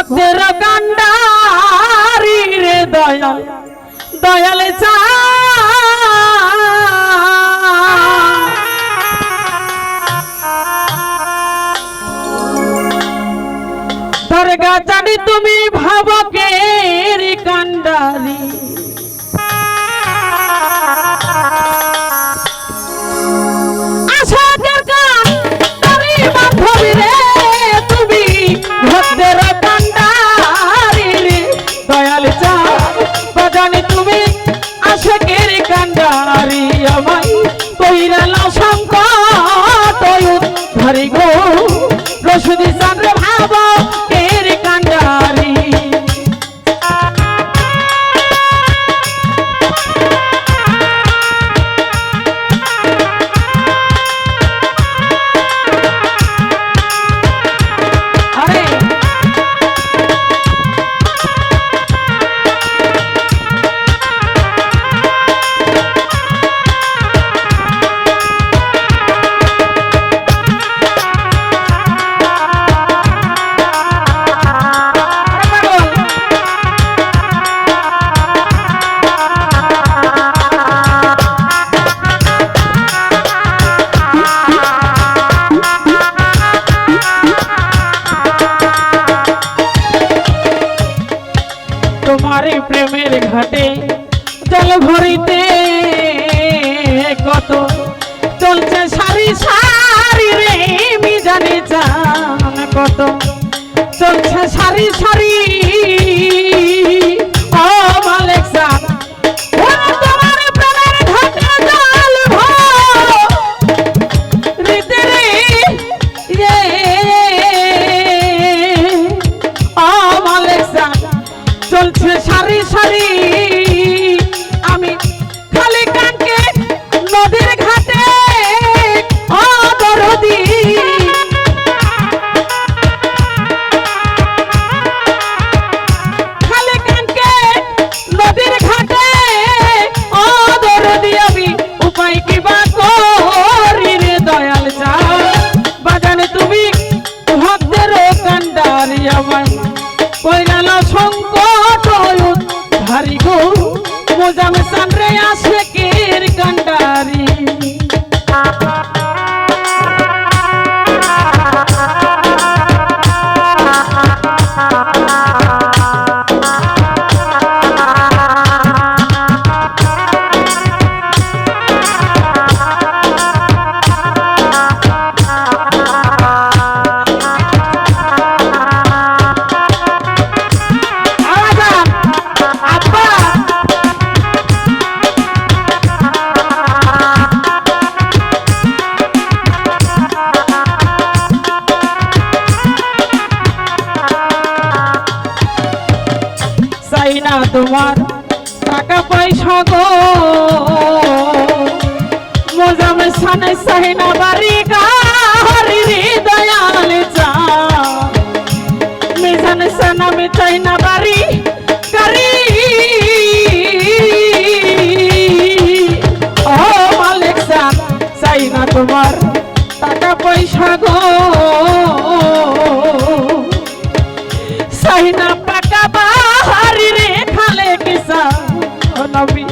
ভক্তের কান্ডারি রে দয়াল দয়াল চা দরগা চাঁদি তুমি ভাবকের কান্ডারি আশাদের কান্ডারি বান্ধবী রে তুমি ভক্তের কান্ডারি রে দয়াল চা বাজানি তুমি আশাকের কান্ডারি আমায় কইরাল সংকট ধরি গো রশিদি চন্দ্র ভাব কের কান্ডারি তোমারে প্রেমের ঘাটে জল ভরিতে কত চলছে সারি সারি রে মিজানে জান কত চলছে সারি সারি ও মালিক জান তোমার প্রেমের ঘাটে জল ভরিতে রে ও মালিক জান চলছে সারি সারি আমি খালি কানকে নদীর ঘাটে ও দরদি খালি কানকে নদীর ঘাটে ও দরদি আমি উপায় কিবা করি রে দয়াল চা বাজানে তুমি ভক্তের কান্ডারি আমায় কইরাল সংকট ধারি গো মোজাম সানরে আশিকের কান্ডারি না তোমার টাকা পয়সা গো মোজামে সানে সাইনা বাড়ি গাড়ি রে দয়াল চা মিজানে সানা মে চাইনা বাড়ি গাড়ি ও মালিক সান সাইনা তোমার টাকা পয়সা গো সাইনা পাকা বাড়ি রে খালে কিসা ও নবী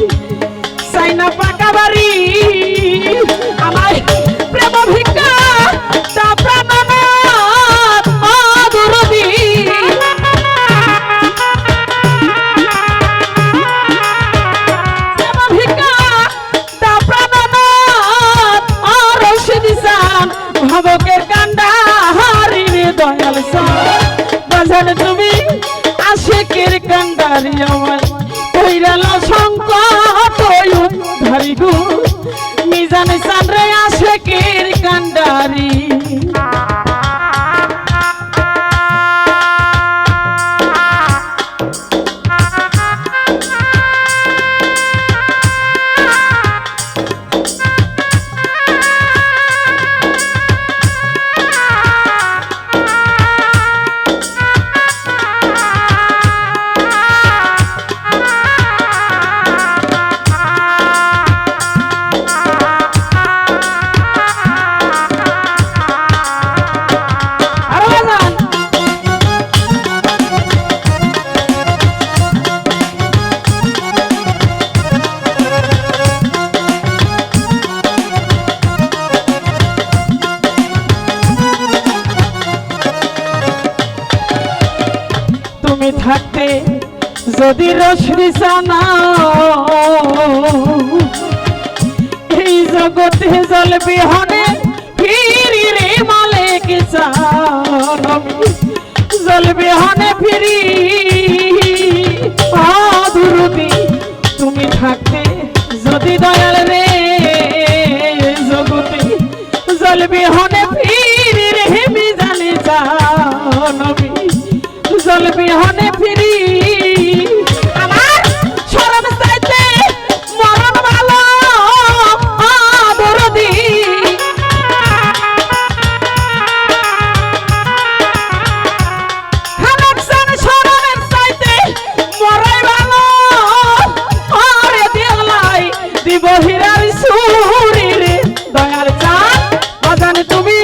সাইনা পাকা বাড়ি আমায় প্রেম ভিক্ষা তা প্রাণনাথ মাধুরী প্রেম ভিক্ষা তা প্রাণনাথ আর রশিদি চান ভাবকের কান্ডারি রে দয়াল চা বাজান তুমি আশিকের কান্ডারি আমায় কইরাল সংকট ধারি গো মিজানে চানরে আশিকের কান্ডারি তুমি থাকতে যদি রশ্মি জানা এই জগতে জল বিহনে ফিরি রে মালিক জান জল বিহনে ফিরি অধুরতি তুমি থাকতে যদি দয়াল রে জগতে জল বিহনে ফিরি রে বিজানে জান জল বিহনে ফিরি আমার শরণ চাইতে মরণ ভালো দরদি কানেকশন শরণের চাইতে মরাই ভালো আরে দিলাই দিব হীরার সুরি রে দয়ার চাঁদ বাজান তুমি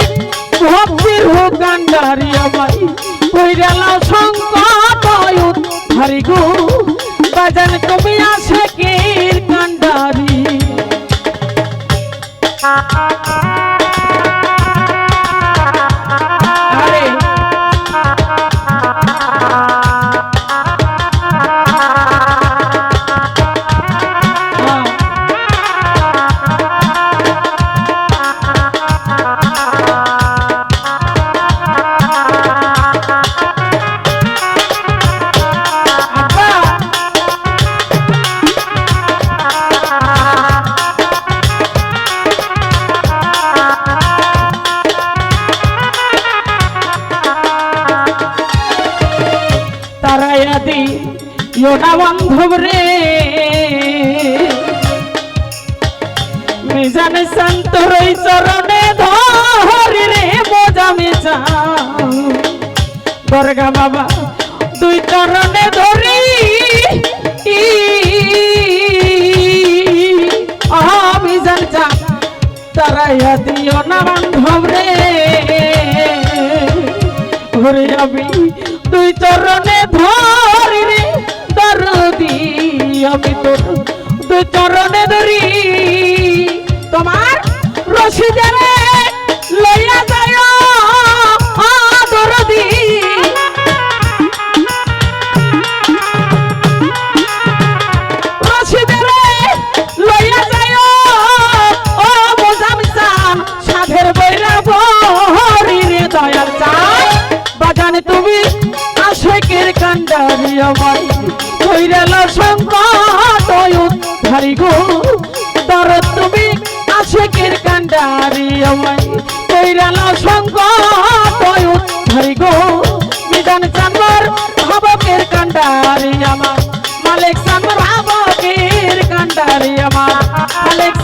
ভক্তির হোক গান্ডারি আমায় কইরালাও সংকট উদ্ধারি গো বাজান তুমি আশিকের কান্ডারি আরে তারায়াদি ইয়োনা বান্ধব রে মিজান সন্তরই চরণে ধরি রে মোজা মিজা দরগা বাবা দুই চরণে ধরি মিজান যা তারায়াদি ইয়োনা বান্ধব রে ঘুরে যাবি তুই চরণে ধরি রে দরদি আমি তোর তুই চরণে ধরি তোমার রশিদারে লইয়া যায় দরদি রশিদারে লইয়া যায় ও মোজামিসান সাধের বৈরা ভরি রে দয়ার চাই বাজান তুমি আশিকের কান্ডারি আমায় কইরালাও সংকট উদ্ধারি গো দরদ তুমি আশিকের কান্ডারি আমায় কইরালাও সংকট উদ্ধারি গো বিধান চানবার ভাবকের কান্ডারি আমার মালিক চানবার ভাবকের কান্ডারি আমার মালিক